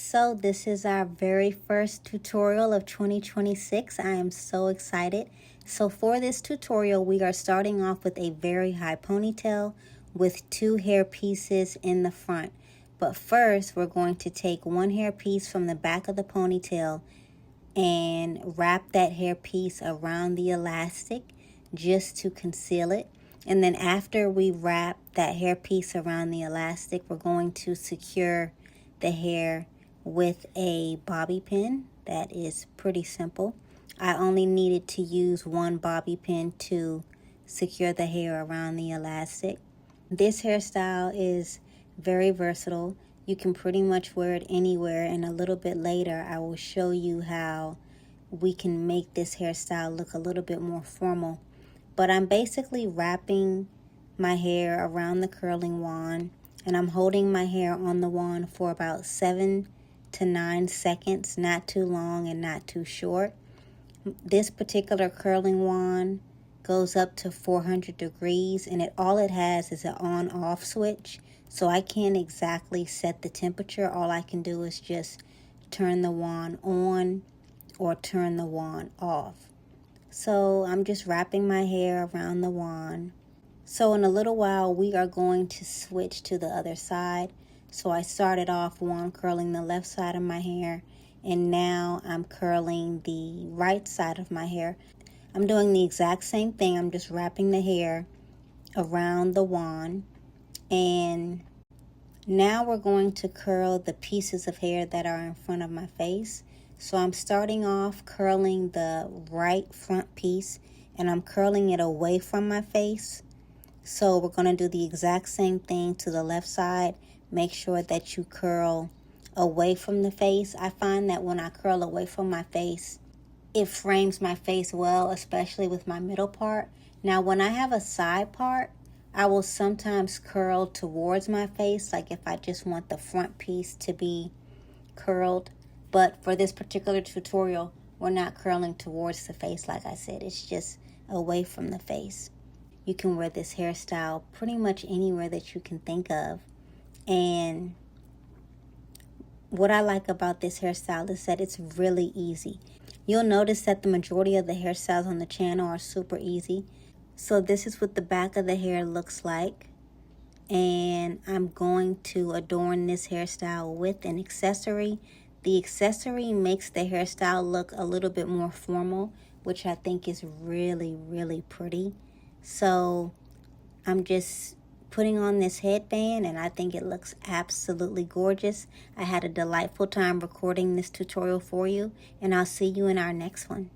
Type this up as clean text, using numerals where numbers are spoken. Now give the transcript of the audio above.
So this is our very first tutorial of 2026. I am so excited. So for this tutorial, we are starting off with a very high ponytail with 2 hair pieces in the front. But first, we're going to take 1 hair piece from the back of the ponytail and wrap that hair piece around the elastic just to conceal it. And then after we wrap that hair piece around the elastic, we're going to secure the hair with a bobby pin. That is pretty simple. I only needed to use 1 bobby pin to secure the hair around the elastic. This hairstyle is very versatile. You can pretty much wear it anywhere, and a little bit later I will show you how we can make this hairstyle look a little bit more formal. But I'm basically wrapping my hair around the curling wand, and I'm holding my hair on the wand for about 7 to 9 seconds, not too long and not too short. This particular curling wand goes up to 400 degrees, and all it has is an on-off switch. So I can't exactly set the temperature. All I can do is just turn the wand on or turn the wand off. So I'm just wrapping my hair around the wand. So in a little while, we are going to switch to the other side. So I started off wand curling the left side of my hair, and now I'm curling the right side of my hair. I'm doing the exact same thing. I'm just wrapping the hair around the wand, and now we're going to curl the pieces of hair that are in front of my face. So I'm starting off curling the right front piece, and I'm curling it away from my face. So we're going to do the exact same thing to the left side. Make sure that you curl away from the face. I find that when I curl away from my face, it frames my face well, especially with my middle part. Now, when I have a side part, I will sometimes curl towards my face, like if I just want the front piece to be curled. But for this particular tutorial, we're not curling towards the face, like I said. It's just away from the face. You can wear this hairstyle pretty much anywhere that you can think of. And what I like about this hairstyle is that it's really easy. You'll notice that the majority of the hairstyles on the channel are super easy. So this is what the back of the hair looks like. And I'm going to adorn this hairstyle with an accessory. The accessory makes the hairstyle look a little bit more formal, which I think is really, really pretty. So I'm just putting on this headband, and I think it looks absolutely gorgeous. I had a delightful time recording this tutorial for you, and I'll see you in our next one.